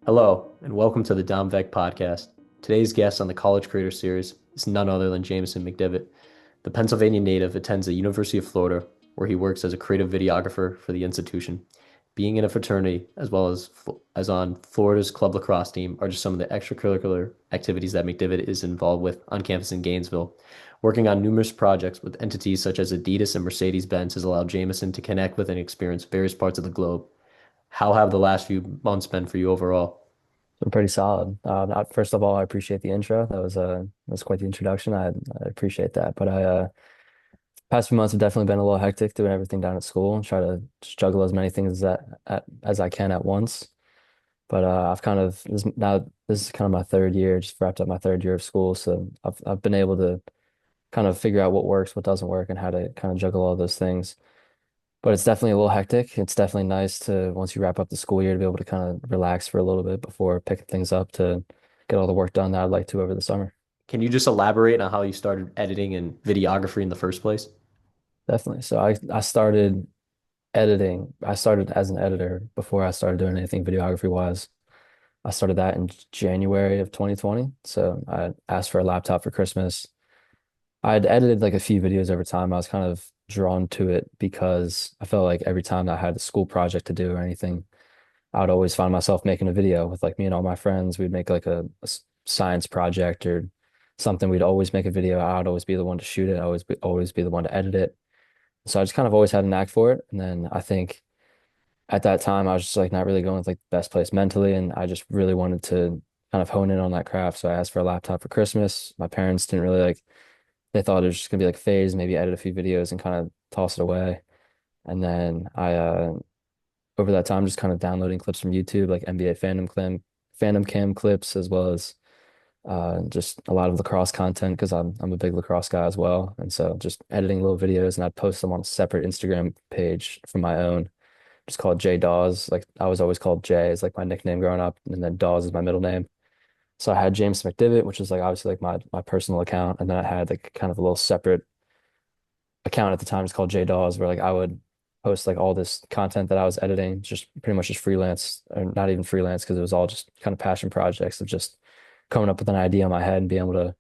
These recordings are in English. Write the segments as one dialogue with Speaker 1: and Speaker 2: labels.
Speaker 1: Hello, and welcome to the Dom Vec podcast. Today's guest on the College Creator Series is none other than Jamison McDivitt. The Pennsylvania native attends the University of Florida, where he works as a creative videographer for the institution. Being in a fraternity, as well as on Florida's club lacrosse team, are just some of the extracurricular activities that McDivitt is involved with on campus in Gainesville. Working on numerous projects with entities such as Adidas and Mercedes-Benz has allowed Jamison to connect with and experience various parts of the globe. How have the last few months been for you overall?
Speaker 2: Been pretty solid. First of all, I appreciate the intro. That was quite the introduction. I appreciate that. But past few months have definitely been a little hectic doing everything down at school and try to just juggle as many things as I can at once. But I've kind of this is kind of my third year, just wrapped up my third year of school, so I've been able to kind of figure out what works, what doesn't work, and how to kind of juggle all those things. But it's definitely a little hectic. It's definitely nice to, once you wrap up the school year, to be able to kind of relax for a little bit before picking things up to get all the work done that I'd like to over the summer.
Speaker 1: Can you just elaborate on how you started editing and videography in the first place?
Speaker 2: Definitely. So I started editing. I started as an editor before I started doing anything videography wise. I started that in January of 2020. So I asked for a laptop for Christmas. I'd edited like a few videos over time. I was kind of drawn to it because I felt like every time I had a school project to do or anything, I would always find myself making a video with like me and all my friends. We'd make like a science project or something. We'd always make a video. I'd always be the one to shoot it. Always be the one to edit it. So I just kind of always had a knack for it. And then I think at that time I was just like not really going with like the best place mentally, and I just really wanted to kind of hone in on that craft. So I asked for a laptop for Christmas. My parents didn't really like. They thought it was just gonna be like a phase, maybe edit a few videos and kind of toss it away. And then I over that time just kind of downloading clips from YouTube, like NBA Phantom Cam clips, as well as just a lot of lacrosse content because I'm a big lacrosse guy as well. And so just editing little videos, and I'd post them on a separate Instagram page from my own, just called J Dawes. Like I was always called Jay is like my nickname growing up, and then Dawes is my middle name. So I had James McDivitt, which is like obviously like my personal account, and then I had like kind of a little separate account at the time. It's called J Dawes, where like I would post like all this content that I was editing, just pretty much just freelance, or not even freelance, because it was all just kind of passion projects of just coming up with an idea in my head and being able to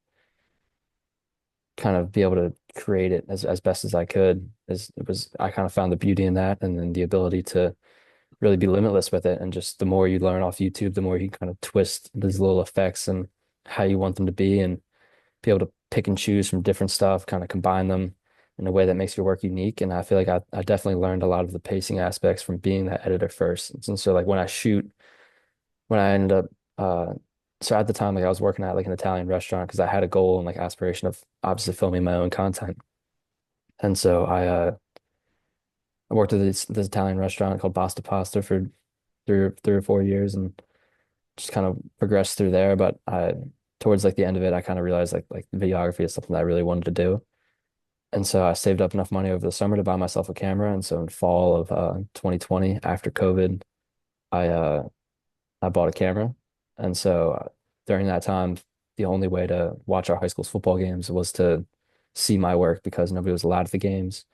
Speaker 2: kind of be able to create it as best as I could. As it was, I kind of found the beauty in that, and then the ability to really be limitless with it. And just the more you learn off YouTube, the more you kind of twist these little effects and how you want them to be, and be able to pick and choose from different stuff, kind of combine them in a way that makes your work unique. And I feel like I definitely learned a lot of the pacing aspects from being that editor first. And so like when I shoot, when I ended up so at the time like I was working at like an Italian restaurant because I had a goal and like aspiration of obviously filming my own content. And so I worked at this Italian restaurant called Basta Pasta for three or 4 years, and just kind of progressed through there. But I towards like the end of it, I kind of realized like videography is something that I really wanted to do. And so I saved up enough money over the summer to buy myself a camera. And so in fall of 2020, after COVID, I uh, I bought a camera. And so during that time, the only way to watch our high school's football games was to see my work because nobody was allowed at the games.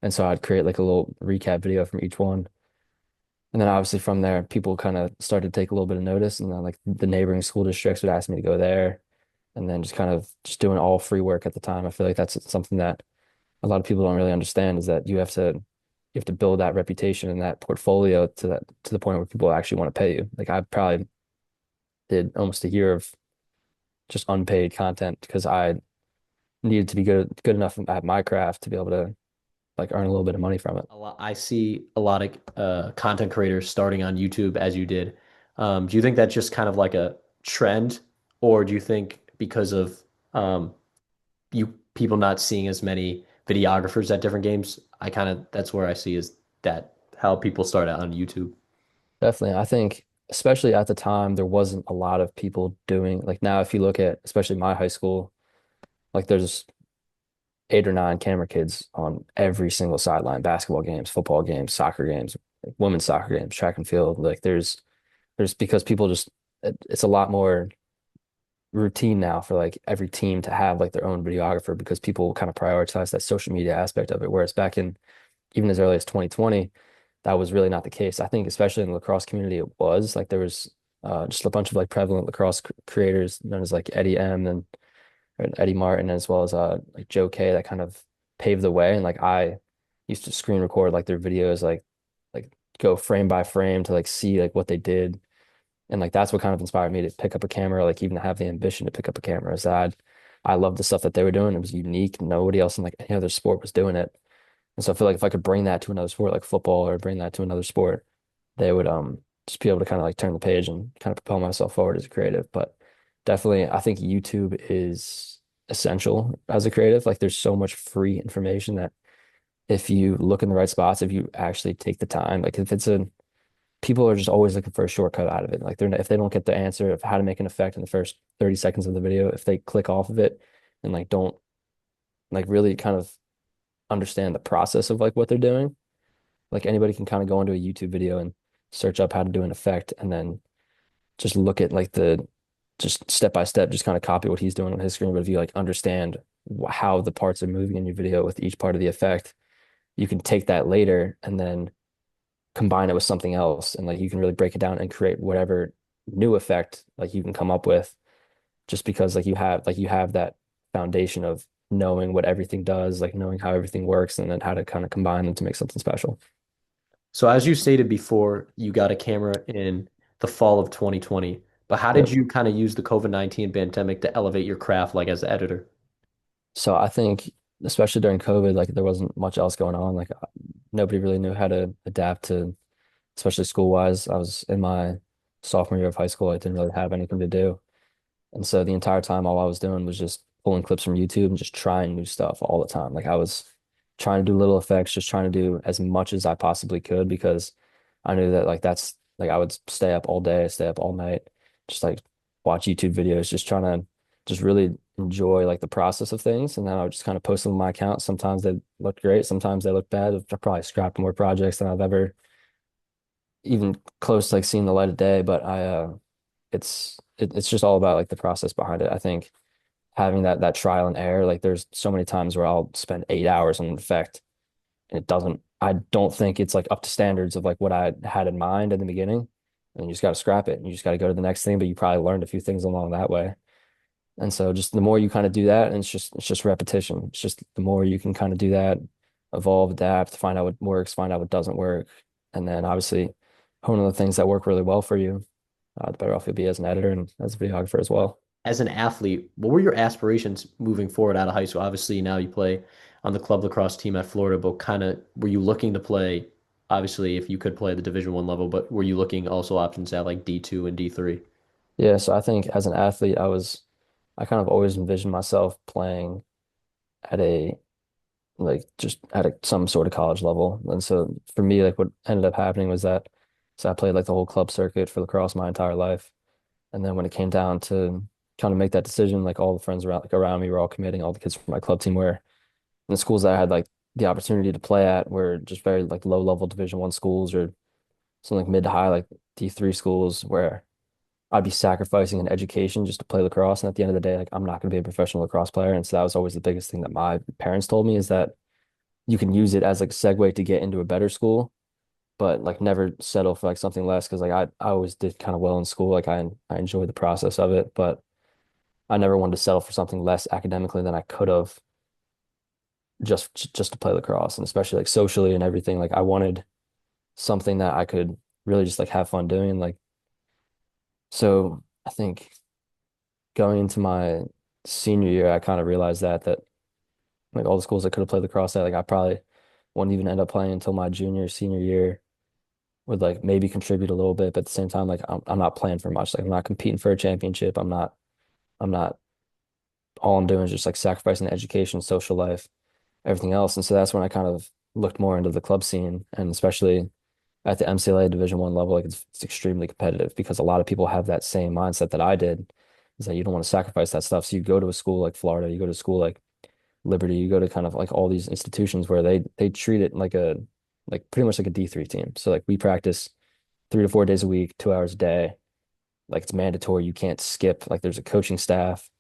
Speaker 2: And so I'd create like a little recap video from each one. And then obviously from there, people kind of started to take a little bit of notice. And then like the neighboring school districts would ask me to go there. And then just kind of just doing all free work at the time. I feel like that's something that a lot of people don't really understand, is that you have to build that reputation and that portfolio to the point where people actually want to pay you. Like I probably did almost a year of just unpaid content because I needed to be good enough at my craft to be able to like earn a little bit of money from it.
Speaker 1: I see a lot of content creators starting on YouTube as you did. Do you think that's just kind of like a trend, or do you think because of you people not seeing as many videographers at different games? I kind of that's where I see is that how people start out on YouTube.
Speaker 2: Definitely. I think especially at the time there wasn't a lot of people doing like now if you look at especially my high school, like there's 8 or 9 camera kids on every single sideline, basketball games, football games, soccer games, women's soccer games, track and field. Like there's because people just it's a lot more routine now for like every team to have like their own videographer because people kind of prioritize that social media aspect of it. Whereas back in even as early as 2020, that was really not the case. I think especially in the lacrosse community, it was like there was just a bunch of like prevalent lacrosse creators known as like Eddie M and Eddie Martin, as well as like Joe K, that kind of paved the way. And like I used to screen record like their videos, like go frame by frame to like see like what they did. And like that's what kind of inspired me to pick up a camera, like even have the ambition to pick up a camera. Is that I loved the stuff that they were doing. It was unique. Nobody else in like any other sport was doing it. And so I feel like if I could bring that to another sport like football or bring that to another sport, they would just be able to kind of like turn the page and kind of propel myself forward as a creative. But definitely I think YouTube is essential as a creative. Like there's so much free information that if you look in the right spots, if you actually take the time, like if it's a people are just always looking for a shortcut out of it. Like if they don't get the answer of how to make an effect in the first 30 seconds of the video, if they click off of it and like don't like really kind of understand the process of like what they're doing, like anybody can kind of go into a YouTube video and search up how to do an effect and then just look at like the just step by step, just kind of copy what he's doing on his screen. But if you like understand how the parts are moving in your video with each part of the effect, you can take that later and then combine it with something else. And like you can really break it down and create whatever new effect like you can come up with just because like you have that foundation of knowing what everything does, like knowing how everything works and then how to kind of combine them to make something special.
Speaker 1: So as you stated before, you got a camera in the fall of 2020, but how did
Speaker 2: Yep.
Speaker 1: you kind of use the COVID-19 pandemic to elevate your craft like as an editor?
Speaker 2: So I think especially during COVID, like there wasn't much else going on. Like nobody really knew how to adapt to, especially school wise. I was in my sophomore year of high school. I didn't really have anything to do. And so the entire time, all I was doing was just pulling clips from YouTube and just trying new stuff all the time. Like I was trying to do little effects, just trying to do as much as I possibly could because I knew that like that's like I would stay up all day, stay up all night, just like watch YouTube videos, just trying to just really enjoy like the process of things. And then I would just kind of post them on my account. Sometimes they look great, sometimes they look bad. I probably scrapped more projects than I've ever even close to like seeing the light of day. But it's just all about like the process behind it. I think having that trial and error, like there's so many times where I'll spend 8 hours on an effect and I don't think it's like up to standards of like what I had in mind in the beginning. And you just got to scrap it and you just got to go to the next thing, but you probably learned a few things along that way. And so just the more you kind of do that, and it's just repetition. It's just the more you can kind of do that, evolve, adapt, find out what works, find out what doesn't work, and then obviously hone on the things that work really well for you. The better off you'll be as an editor and as a videographer as well.
Speaker 1: As an athlete, what were your aspirations moving forward out of high school? Obviously, now you play on the club lacrosse team at Florida, but kind of were you looking to play, obviously, if you could play the Division One level, but were you looking also options at like D2 and D3?
Speaker 2: Yeah, so I think as an athlete, I kind of always envisioned myself playing at a like just at some sort of college level. And so for me, like what ended up happening was that so I played like the whole club circuit for lacrosse my entire life. And then when it came down to kind of make that decision, like all the friends around me were all committing, all the kids from my club team were. And the schools that I had like the opportunity to play at were just very like low level Division 1 schools or something like mid to high like D3 schools where I'd be sacrificing an education just to play lacrosse. And at the end of the day, like I'm not going to be a professional lacrosse player. And so that was always the biggest thing that my parents told me is that you can use it as like a segue to get into a better school, but like never settle for like something less. Cause like I always did kind of well in school. Like I enjoyed the process of it, but I never wanted to settle for something less academically than I could have just to play lacrosse and especially like socially and everything. Like I wanted something that I could really just like have fun doing. Like so I think going into my senior year, I kind of realized that like all the schools I could have played lacrosse at, like I probably wouldn't even end up playing until my senior year would like maybe contribute a little bit, but at the same time, like I'm not playing for much. Like I'm not competing for a championship. I'm not all I'm doing is just like sacrificing education, social life, everything else. And so that's when I kind of looked more into the club scene and especially at the MCLA Division 1 level, like it's extremely competitive because a lot of people have that same mindset that I did, is that you don't want to sacrifice that stuff. So you go to a school like Florida, you go to a school like Liberty, you go to kind of like all these institutions where they treat it like a like pretty much like a D3 team. So like we practice 3 to 4 days a week, 2 hours a day. Like it's mandatory. You can't skip. Like there's a coaching staff.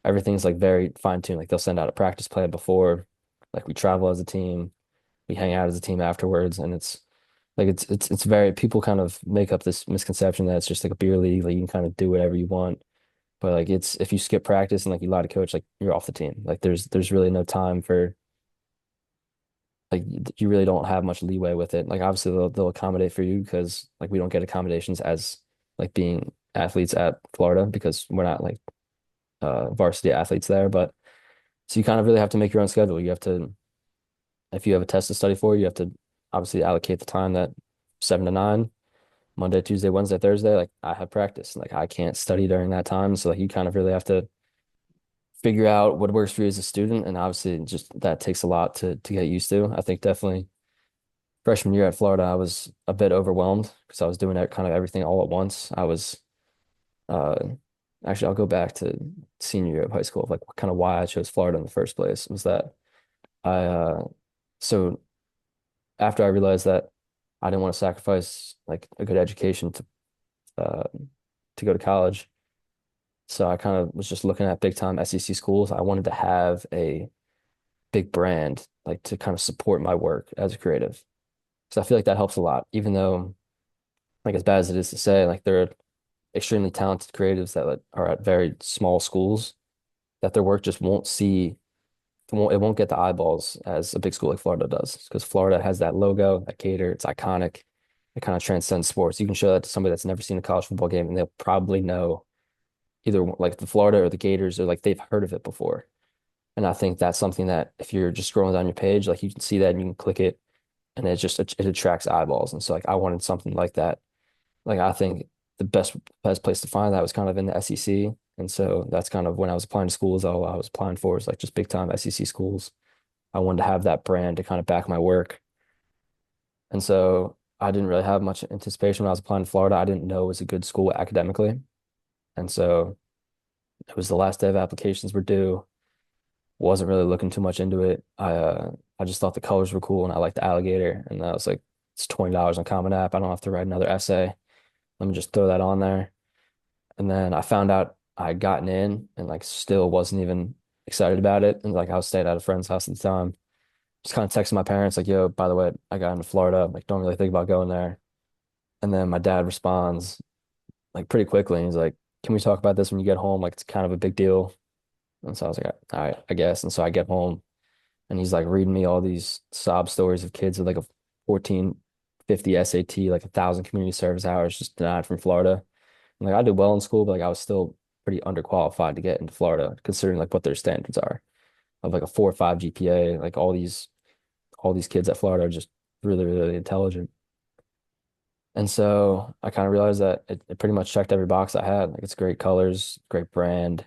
Speaker 2: Everything's like very fine-tuned. Like they'll send out a practice plan before. Like we travel as a team, we hang out as a team afterwards, and Like it's very people kind of make up this misconception that it's just like a beer league, like you can kind of do whatever you want. But like it's if you skip practice and like you lie to coach, like you're off the team. Like there's really no time for like you really don't have much leeway with it. Like obviously they'll accommodate for you because like we don't get accommodations as like being athletes at Florida because we're not like varsity athletes there. But so you kind of really have to make your own schedule. You have to if you have a test to study for, you have to obviously allocate the time that 7 to 9, Monday, Tuesday, Wednesday, Thursday. Like I have practice. Like I can't study during that time. So like you kind of really have to figure out what works for you as a student. And obviously just that takes a lot to get used to. I think definitely freshman year at Florida, I was a bit overwhelmed because I was doing kind of everything all at once. I was uh actually I'll go back to senior year of high school, like kind of why I chose Florida in the first place was that I so after I realized that I didn't want to sacrifice like a good education to go to college. So I kind of was just looking at big time SEC schools. I wanted to have a big brand like to kind of support my work as a creative. So I feel like that helps a lot, even though like as bad as it is to say, like there are extremely talented creatives that like, are at very small schools that their work just won't see it won't get the eyeballs as a big school like Florida does because Florida has that logo, that Gator, it's iconic. It kind of transcends sports. You can show that to somebody that's never seen a college football game and they'll probably know either like the Florida or the Gators or like they've heard of it before. And I think that's something that if you're just scrolling down your page, like you can see that and you can click it and it attracts eyeballs. And so like I wanted something like that. Like I think the best place to find that was kind of in the SEC. And so that's kind of when I was applying to schools, all I was applying for is like just big time SEC schools. I wanted to have that brand to kind of back my work. And so I didn't really have much anticipation when I was applying to Florida. I didn't know it was a good school academically. And so it was the last day of applications were due. Wasn't really looking too much into it. I just thought the colors were cool and I liked the alligator. And I was like, it's $20 on Common App. I don't have to write another essay. Let me just throw that on there. And then I found out I had gotten in and like still wasn't even excited about it. And like I was staying at a friend's house at the time. Just kind of texting my parents like, yo, by the way, I got into Florida. Like, don't really think about going there. And then my dad responds like pretty quickly. And he's like, can we talk about this when you get home? Like it's kind of a big deal. And so I was like, all right, I guess. And so I get home and he's like reading me all these sob stories of kids with like a 1450 SAT, like 1,000 community service hours just denied from Florida. And like I did well in school, but like I was still pretty underqualified to get into Florida, considering like what their standards are of like a 4 or 5 GPA. Like all these kids at Florida are just really, really intelligent. And so I kind of realized that it pretty much checked every box I had. Like it's great colors, great brand,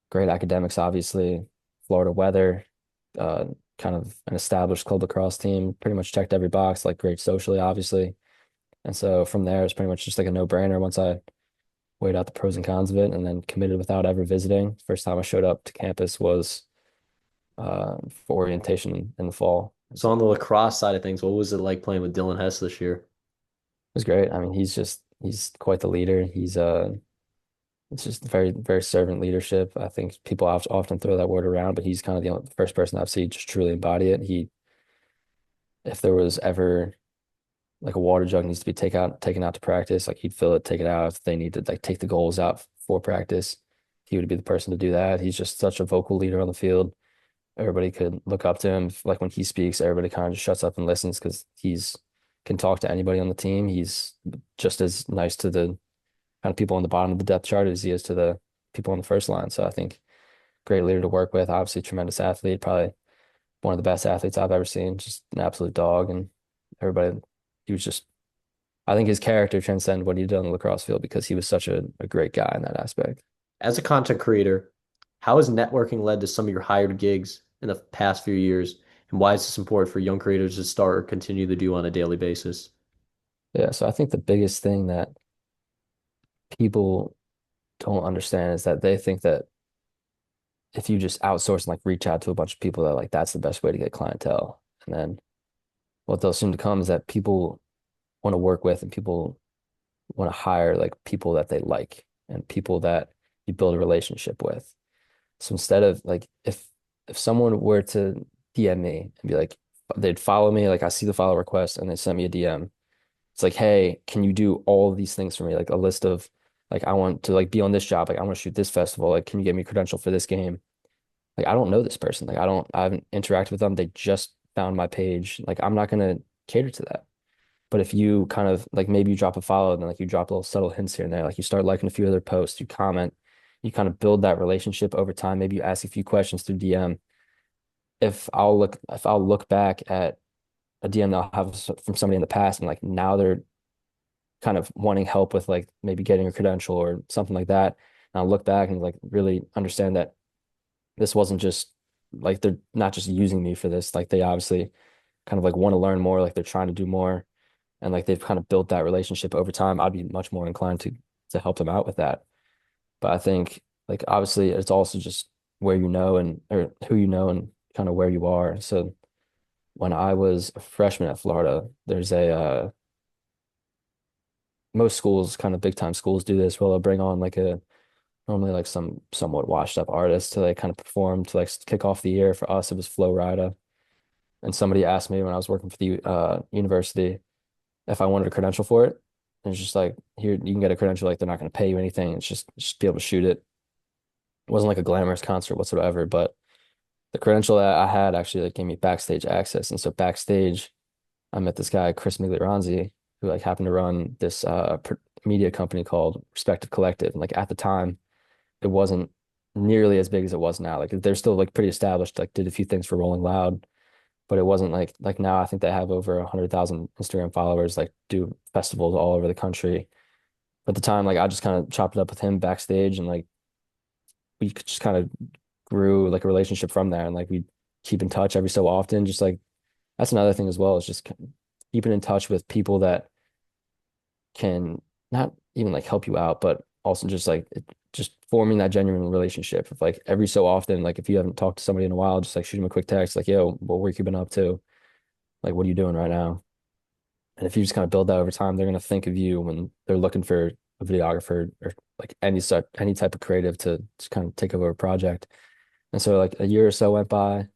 Speaker 2: great academics, obviously, Florida weather, uh, kind of an established club lacrosse team, pretty much checked every box, like great socially, obviously. And so from there, it's pretty much just like a no-brainer once I weighed out the pros and cons of it and then committed without ever visiting. First time I showed up to campus was for orientation in the fall. It
Speaker 1: So on the lacrosse side of things, what was it like playing with Dylan Hess this year?
Speaker 2: was great. I mean, he's quite the leader. It's just very, very servant leadership. I think people often throw that word around, but he's kind of the first person I've seen just truly embody it. If there was ever like a water jug needs to be taken out to practice, like he'd fill it, take it out. If they need to like take the goals out for practice, he would be the person to do that. He's just such a vocal leader on the field. Everybody could look up to him. Like when he speaks, everybody kind of just shuts up and listens because he's can talk to anybody on the team. He's just as nice to the kind of people on the bottom of the depth chart as he is to the people on the first line. So I think great leader to work with. Obviously, tremendous athlete, probably one of the best athletes I've ever seen. Just an absolute dog, and everybody. He was just. I think his character transcended what he did on the lacrosse field because he was such a great guy in that aspect.
Speaker 1: As a content creator, how has networking led to some of your hired gigs in the past few years? And why is this important for young creators to start or continue to do on a daily basis?
Speaker 2: Yeah, so I think the biggest thing that people don't understand is that they think that if you just outsource and like reach out to a bunch of people that like that's the best way to get clientele. And then what they'll soon to come is that people want to work with and people want to hire like people that they like and people that you build a relationship with. So instead of like if someone were to DM me and be like they'd follow me, like I see the follow request and they sent me a DM It's like, hey, can you do all of these things for me? Like a list of like I want to like be on this job, like I want to shoot this festival, like can you get me a credential for this game? Like I don't know this person. Like I haven't interacted with them. They just found my page. Like I'm not gonna cater to that. But if you kind of like maybe you drop a follow and then like you drop little subtle hints here and there, like you start liking a few other posts, you comment, you kind of build that relationship over time. Maybe you ask a few questions through DM. If I'll look back at a DM that I'll have from somebody in the past and like now they're kind of wanting help with like maybe getting a credential or something like that. And I'll look back and like really understand that this wasn't just like they're not just using me for this. Like they obviously kind of like want to learn more, like they're trying to do more and like they've kind of built that relationship over time. I'd be much more inclined to help them out with that. But I think like obviously it's also just where you know and or who you know and kind of where you are. So when I was a freshman at Florida, there's a most schools, kind of big time schools do this, where they'll bring on like a normally like some somewhat washed up artist to like kind of perform to like kick off the year. For us, it was Flo Rida. And somebody asked me when I was working for the university if I wanted a credential for it. And it's just like, here, you can get a credential, like they're not going to pay you anything. It's just be able to shoot it. It wasn't like a glamorous concert whatsoever, but the credential that I had actually like gave me backstage access. And so backstage, I met this guy, Chris Miglioranzi, who like happened to run this media company called Respective Collective. And like at the time, it wasn't nearly as big as it was now. Like they're still like pretty established, like did a few things for Rolling Loud, but it wasn't like now I think they have over 100,000 Instagram followers, like do festivals all over the country. At the time, like I just kind of chopped it up with him backstage and like we just kind of grew like a relationship from there and like we keep in touch every so often. Just like that's another thing as well, is just keeping in touch with people that can not even like help you out, but also just like just forming that genuine relationship of like every so often, like if you haven't talked to somebody in a while, just like shoot them a quick text, like, yo, what work you been up to? Like, what are you doing right now? And if you just kind of build that over time, they're gonna think of you when they're looking for a videographer or like any type of creative to just kind of take over a project. And so like a year or so went by,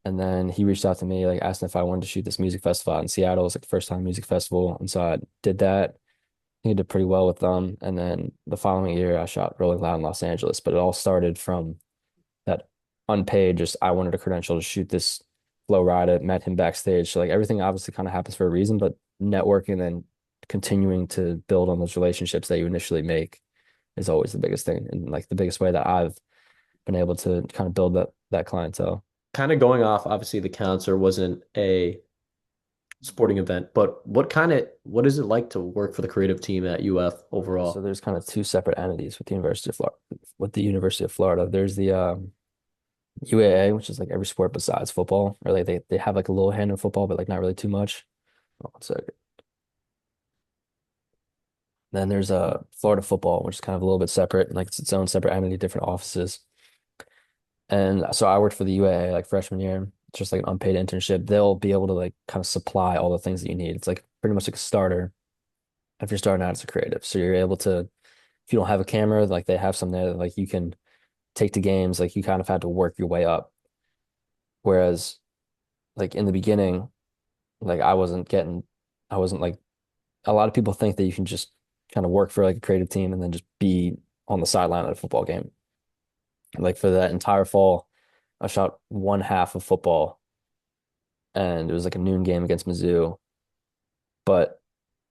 Speaker 2: and then he reached out to me, like asking if I wanted to shoot this music festival out in Seattle. It was like the first time music festival. And so I did that. I did pretty well with them. And then the following year, I shot Rolling Loud in Los Angeles. But it all started from that unpaid, just I wanted a credential to shoot this flow ride. I met him backstage. So like everything obviously kind of happens for a reason, but networking and continuing to build on those relationships that you initially make is always the biggest thing. And like the biggest way that I've been able to kind of build that clientele.
Speaker 1: Kind of going off, obviously the concert wasn't a sporting event, but what is it like to work for the creative team at UF
Speaker 2: So
Speaker 1: overall?
Speaker 2: there's kind of two separate entities with the University of Florida. With the University of Florida, there's the UAA, which is like every sport besides football, or like they have like a little hand in football, but like not really too much. Oh, 1 second. Then there's Florida football, which is kind of a little bit separate, like it's its own separate entity, different offices. And so I worked for the UAA like freshman year. It's just like an unpaid internship. They'll be able to like kind of supply all the things that you need. It's like pretty much like a starter if you're starting out as a creative. So you're able to, if you don't have a camera, like they have some there that like you can take to games. Like you kind of had to work your way up. Whereas like in the beginning, like I wasn't like a lot of people think that you can just kind of work for like a creative team and then just be on the sideline at a football game. Like for that entire fall, I shot one half of football and it was like a noon game against Mizzou. But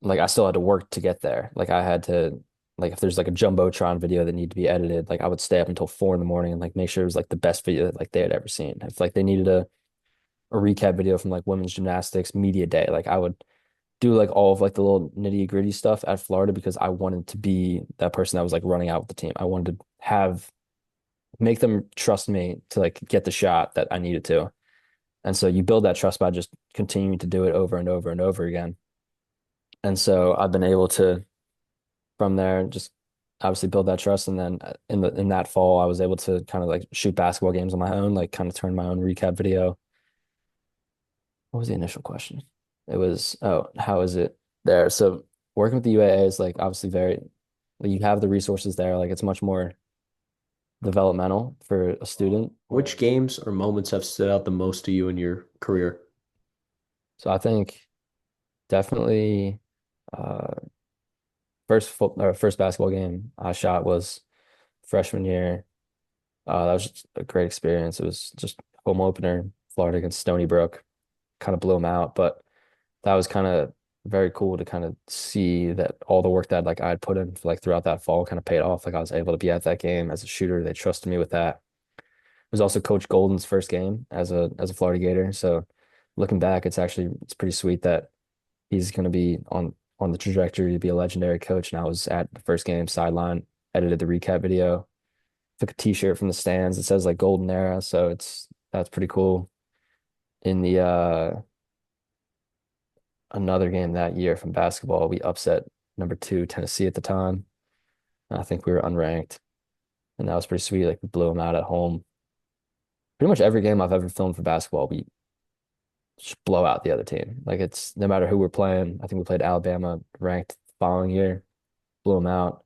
Speaker 2: like I still had to work to get there. Like I had to like if there's like a Jumbotron video that needed to be edited, like I would stay up until 4 in the morning and like make sure it was like the best video that like they had ever seen. If like they needed a recap video from like women's gymnastics media day, like I would do like all of like the little nitty gritty stuff at Florida because I wanted to be that person that was like running out with the team. I wanted to have make them trust me to like get the shot that I needed to. And so you build that trust by just continuing to do it over and over and over again. And so I've been able to from there just obviously build that trust. And then in that fall, I was able to kind of like shoot basketball games on my own, like kind of turn my own recap video. What was the initial question? It was, oh, how is it there? So working with the UAA is like obviously very like you have the resources there. Like it's much more developmental for a student.
Speaker 1: Which
Speaker 2: Whereas
Speaker 1: games or moments have stood out the most to you in your career?
Speaker 2: so I think definitely. Uh, first basketball game I shot was freshman year. That was just a great experience. It was just home opener, Florida against Stony Brook. Kind of blew them out, but that was kind of very cool to kind of see that all the work that like I'd put in for, like throughout that fall kind of paid off. Like I was able to be at that game as a shooter. They trusted me with that. It was also Coach Golden's first game as a Florida Gator. So looking back, it's pretty sweet that he's going to be on the trajectory to be a legendary coach. And I was at the first game sideline, edited the recap video, took a t-shirt from the stands. It says like Golden Era, so that's pretty cool. In the another game that year from basketball, we upset number two Tennessee at the time. I think we were unranked, and that was pretty sweet. Like we blew them out at home. Pretty much every game I've ever filmed for basketball, we just blow out the other team. Like it's no matter who we're playing. I think we played Alabama ranked the following year, blew them out.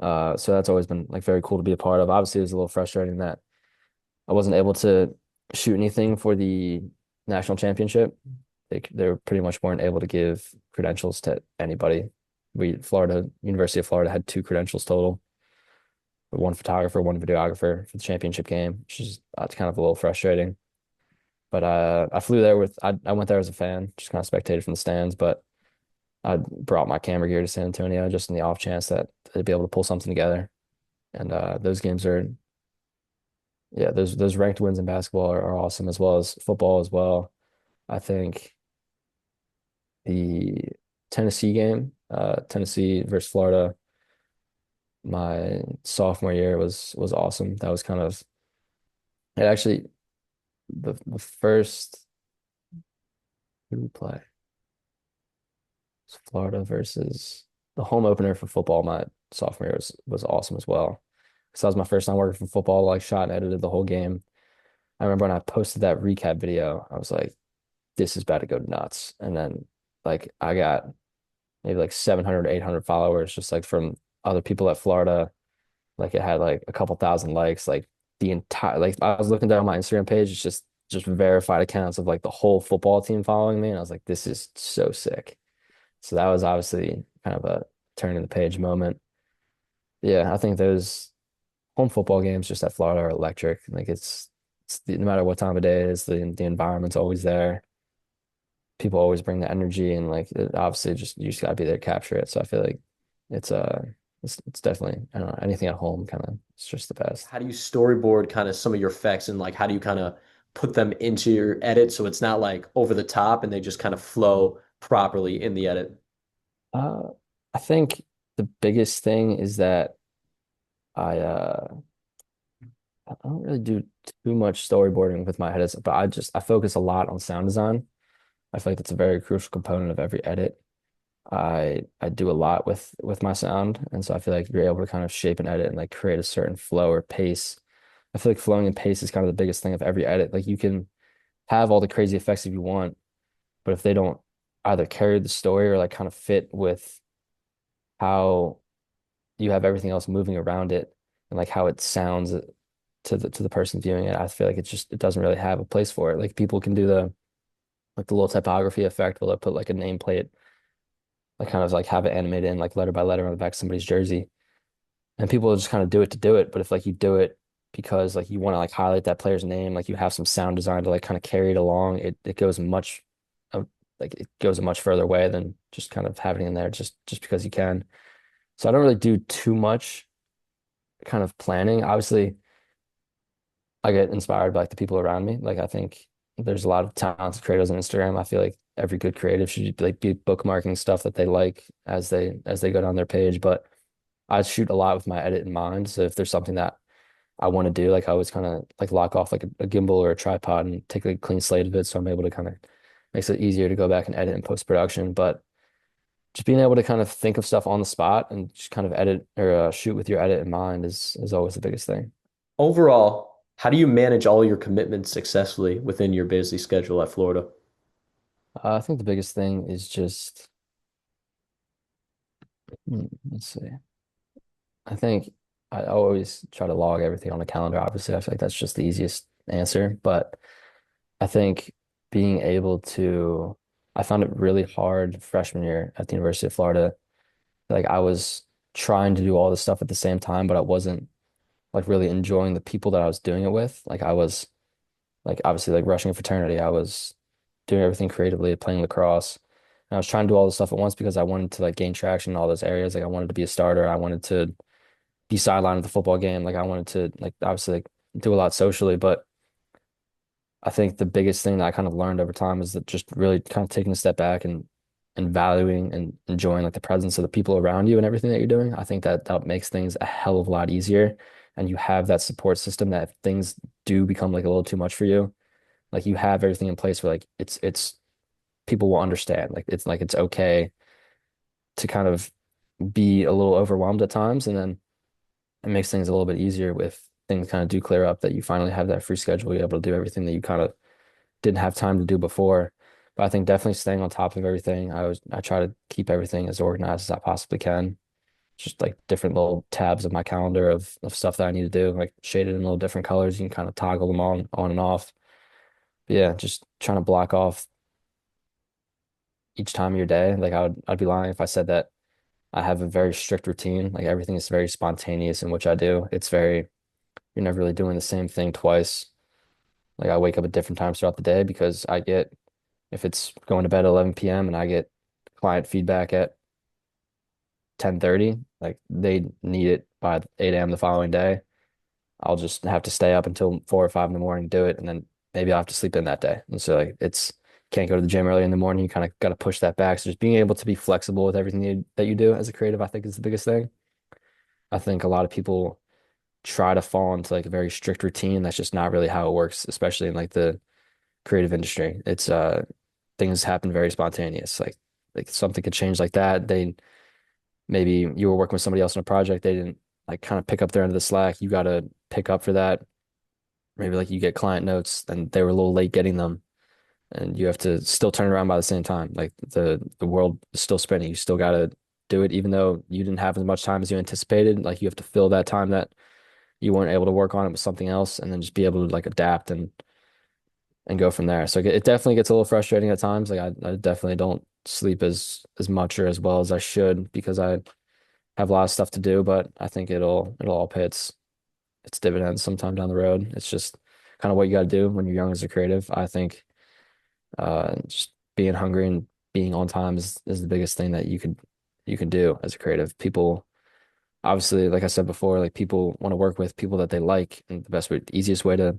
Speaker 2: So that's always been like very cool to be a part of. Obviously, it was a little frustrating that I wasn't able to shoot anything for the national championship. They pretty much weren't able to give credentials to anybody. University of Florida had two credentials total, one photographer, one videographer for the championship game, which is kind of a little frustrating. But I flew there I went there as a fan, just kind of spectated from the stands, but I brought my camera gear to San Antonio just in the off chance that they'd be able to pull something together. And those games are yeah, those ranked wins in basketball are awesome as well as football as well. I think the Tennessee game, Tennessee versus Florida, my sophomore year was awesome. That was kind of it actually the first who did we play? It's Florida versus the home opener for football my sophomore year was awesome as well. Because that was my first time working for football, like shot and edited the whole game. I remember when I posted that recap video, I was like, this is about to go nuts. And then like I got maybe like 700, 800 followers just like from other people at Florida. Like it had like a couple thousand likes, like the entire like I was looking down my Instagram page, it's just verified accounts of like the whole football team following me. And I was like, this is so sick. So that was obviously kind of a turn in the page moment. Yeah, I think those home football games just at Florida are electric. Like no matter what time of day it is, the environment's always there. People always bring the energy and like obviously just you just gotta be there to capture it. So I feel like it's it's definitely I don't know anything at home kind of it's just the best.
Speaker 1: How do you storyboard kind of some of your effects and like how do you kind of put them into your edit so it's not like over the top and they just kind of flow properly in the edit?
Speaker 2: Uh, I think the biggest thing is that I I don't really do too much storyboarding with my edits, but I focus a lot on sound design. I feel like that's a very crucial component of every edit. I do a lot with my sound, and so I feel like you're able to kind of shape an edit and like create a certain flow or pace. I feel like flowing and pace is kind of the biggest thing of every edit. Like you can have all the crazy effects if you want, but if they don't either carry the story or like kind of fit with how you have everything else moving around it and like how it sounds to the person viewing it, I feel like it doesn't really have a place for it. Like people can do the little typography effect where they'll put like a nameplate like kind of like have it animated in like letter by letter on the back of somebody's jersey. And people will just kind of do it to do it. But if like you do it because like you want to like highlight that player's name, like you have some sound design to like kind of carry it along, it goes uh, it goes a much further way than just kind of having it in there just because you can. So I don't really do too much kind of planning. Obviously, I get inspired by like the people around me. Like I think there's a lot of talented creators on Instagram. I feel like every good creative should like be bookmarking stuff that they like as they go down their page. But I shoot a lot with my edit in mind. So if there's something that I want to do, like I always kind of like lock off like a gimbal or a tripod and take like a clean slate of it. So I'm able to kind of makes it easier to go back and edit in post production. But just being able to kind of think of stuff on the spot and just kind of edit or shoot with your edit in mind is always the biggest thing.
Speaker 1: Overall, how do you manage all your commitments successfully within your busy schedule at Florida?
Speaker 2: I think the biggest thing is just let's see. I think I always try to log everything on a calendar. Obviously, I feel like that's just the easiest answer. But I think being able to I found it really hard freshman year at the University of Florida. Like I was trying to do all this stuff at the same time, but I wasn't like really enjoying the people that I was doing it with. Like I was like obviously like rushing a fraternity. I was doing everything creatively, playing lacrosse. And I was trying to do all this stuff at once because I wanted to like gain traction in all those areas. Like I wanted to be a starter. I wanted to be sidelined at the football game. Like I wanted to like obviously like do a lot socially, but I think the biggest thing that I kind of learned over time is that just really kind of taking a step back and valuing and enjoying like the presence of the people around you and everything that you're doing. I think that that makes things a hell of a lot easier. And you have that support system that if things do become like a little too much for you, like you have everything in place where like it's people will understand. Like it's okay to kind of be a little overwhelmed at times, and then it makes things a little bit easier if things kind of do clear up that you finally have that free schedule. You're able to do everything that you kind of didn't have time to do before. But I think definitely staying on top of everything. I try to keep everything as organized as I possibly can. Just like different little tabs of my calendar of stuff that I need to do, like shaded in little different colors. You can kind of toggle them on and off. But yeah, just trying to block off each time of your day. Like I'd be lying if I said that I have a very strict routine. Like everything is very spontaneous in which I do. It's very, you're never really doing the same thing twice. Like I wake up at different times throughout the day because I get, if it's going to bed at 11 p.m. and I get client feedback at 10:30, like they need it by 8 a.m. the following day, I'll just have to stay up until 4 or 5 in the morning, do it, and then maybe I'll have to sleep in that day. And so like it's can't go to the gym early in the morning. You kind of got to push that back. So just being able to be flexible with everything that you do as a creative, I think is the biggest thing. I think a lot of people try to fall into like a very strict routine. That's just not really how it works, especially in like the creative industry. It's things happen very spontaneous. Like something could change like that. They maybe you were working with somebody else on a project, they didn't like kind of pick up their end of the slack. You got to pick up for that. Maybe like you get client notes and they were a little late getting them and you have to still turn around by the same time. Like the world is still spinning. You still got to do it even though you didn't have as much time as you anticipated. Like you have to fill that time that you weren't able to work on it with something else and then just be able to like adapt and go from there. So it definitely gets a little frustrating at times. Like I definitely don't sleep as much or as well as I should because I have a lot of stuff to do, but I think it'll all pay its dividends sometime down the road. It's just kind of what you got to do when you're young as a creative. I think just being hungry and being on time is the biggest thing that you can do as a creative. People obviously, like I said before, like people want to work with people that they like, and the best way, the easiest way to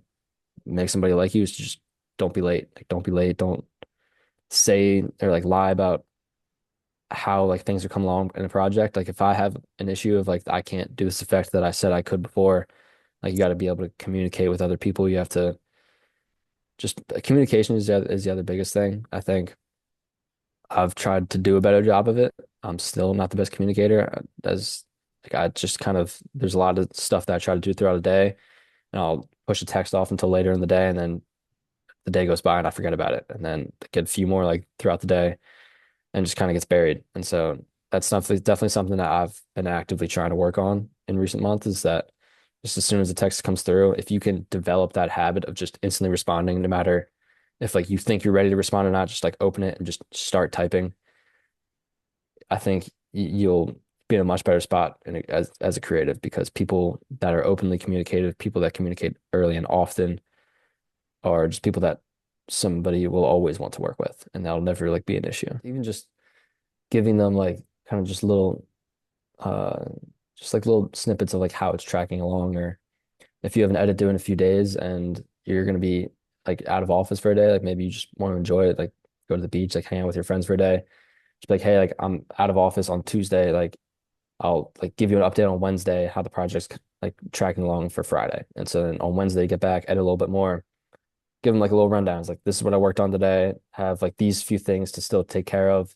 Speaker 2: make somebody like you is to just don't be late. Like don't be late. Don't say or like lie about how like things are coming along in a project. Like if I have an issue of like I can't do this effect that I said I could before, like you got to be able to communicate with other people. You have to just communication is the other biggest thing. I think I've tried to do a better job of it. I'm still not the best communicator. As like I just kind of there's a lot of stuff that I try to do throughout the day, and I'll push a text off until later in the day, and then the day goes by and I forget about it, and then get a few more like throughout the day, and just kind of gets buried. And so that's definitely something that I've been actively trying to work on in recent months is that just as soon as the text comes through, if you can develop that habit of just instantly responding, no matter if like you think you're ready to respond or not, just like open it and just start typing. I think you'll be in a much better spot as a creative because people that are openly communicative, people that communicate early and often are just people that somebody will always want to work with, and that'll never like be an issue. Even just giving them like kind of uh just like little snippets of like how it's tracking along, or if you have an edit due in a few days and you're gonna be like out of office for a day, like maybe you just want to enjoy it, like go to the beach, like hang out with your friends for a day. Just be like, hey, like I'm out of office on Tuesday, like I'll like give you an update on Wednesday how the project's like tracking along for Friday. And so then on Wednesday, get back, edit a little bit more, give them like a little rundown. It's like this is what I worked on today, have like these few things to still take care of,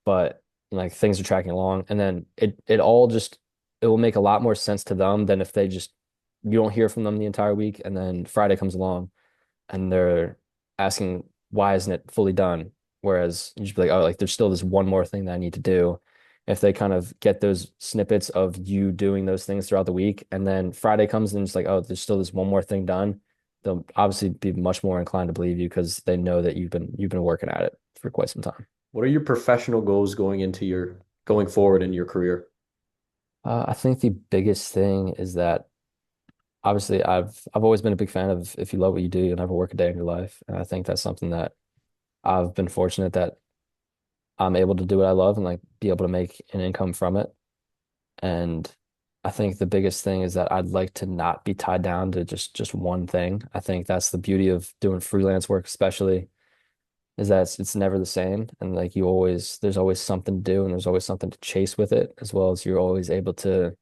Speaker 2: but like things are tracking along. And then it all just it will make a lot more sense to them than if they just you don't hear from them the entire week and then Friday comes along and they're asking why isn't it fully done? Whereas you just be like, oh, like there's still this one more thing that I need to do. If they kind of get those snippets of you doing those things throughout the week, and then Friday comes and it's like, oh, there's still this one more thing done, they'll obviously be much more inclined to believe you because they know that you've been working at it for quite some time.
Speaker 1: What are your professional goals going forward in your career?
Speaker 2: I think the biggest thing is that obviously I've always been a big fan of if you love what you do, you'll never work a day in your life. And I think that's something that I've been fortunate that I'm able to do what I love and like be able to make an income from it. And I think the biggest thing is that I'd like to not be tied down to just one thing. I think that's the beauty of doing freelance work, especially, is that it's never the same. And like there's always something to do and there's always something to chase with it, as well as you're always able to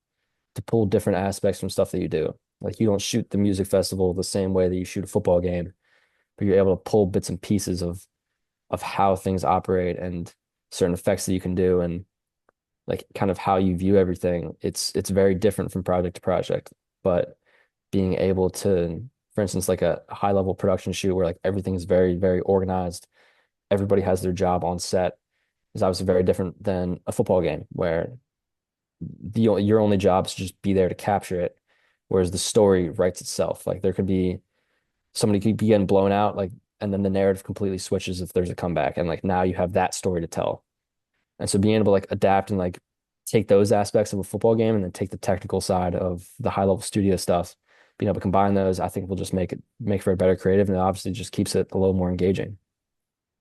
Speaker 2: pull different aspects from stuff that you do. Like you don't shoot the music festival the same way that you shoot a football game, but you're able to pull bits and pieces of how things operate and certain effects that you can do and like kind of how you view everything. It's very different from project to project, but being able to, for instance, like a high level production shoot where like everything's very, very organized, everybody has their job on set is obviously very different than a football game where your only job is to just be there to capture it, whereas the story writes itself. Like there could be somebody could be getting blown out, like, and then the narrative completely switches if there's a comeback, and like now you have that story to tell. And so being able to like adapt and like take those aspects of a football game and then take the technical side of the high level studio stuff, being able to combine those, I think will just make for a better creative, and it obviously just keeps it a little more engaging.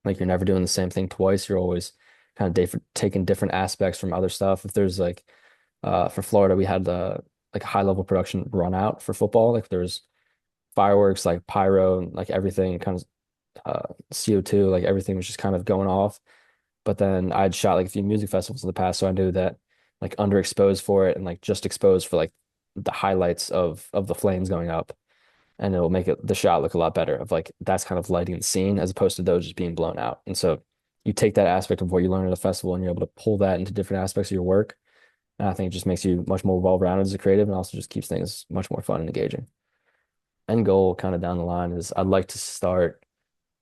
Speaker 2: Like you're never doing the same thing twice. You're always kind of taking different aspects from other stuff. If there's like for Florida, we had like a high level production run out for football. Like there's fireworks, like pyro, and like everything kind of CO2, like everything was just kind of going off. But then I'd shot like a few music festivals in the past, so I knew that like underexposed for it and like just exposed for like the highlights of the flames going up, and it'll make the shot look a lot better. Of like that's kind of lighting the scene as opposed to those just being blown out. And so you take that aspect of what you learn at a festival and you're able to pull that into different aspects of your work. And I think it just makes you much more well-rounded as a creative and also just keeps things much more fun and engaging. End goal kind of down the line is I'd like to start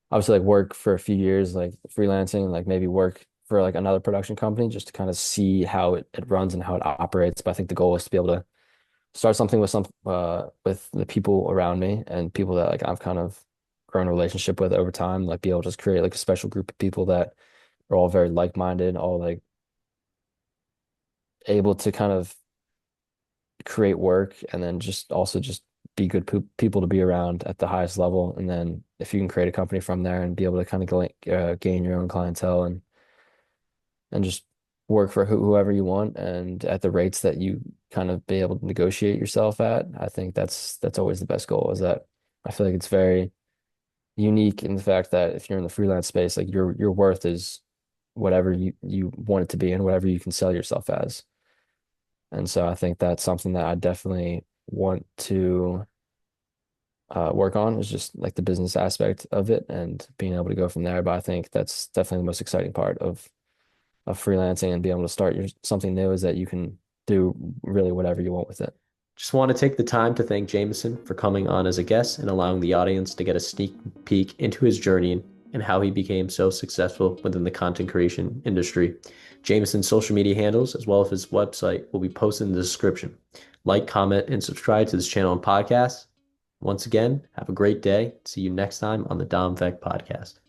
Speaker 2: obviously like work for a few years, like freelancing, and like maybe work for like another production company just to kind of see how it runs and how it operates. But I think the goal is to be able to start something with the people around me and people that like I've kind of grown a relationship with over time, like be able to just create like a special group of people that are all very like-minded, all like able to kind of create work and then just also just be good people to be around at the highest level. And then if you can create a company from there and be able to kind of gain your own clientele and just work for whoever you want and at the rates that you kind of be able to negotiate yourself at, I think that's always the best goal. Is that I feel like it's very unique in the fact that if you're in the freelance space, like your worth is whatever you want it to be and whatever you can sell yourself as. And so I think that's something that I definitely want to work on is just like the business aspect of it and being able to go from there. But I think that's definitely the most exciting part of freelancing and being able to start something new is that you can do really whatever you want with it.
Speaker 1: Just want to take the time to thank Jamison for coming on as a guest and allowing the audience to get a sneak peek into his journey and how he became so successful within the content creation industry. Jamison's social media handles, as well as his website, will be posted in the description. Like, comment, and subscribe to this channel and podcast. Once again, have a great day. See you next time on the Dom Vec podcast.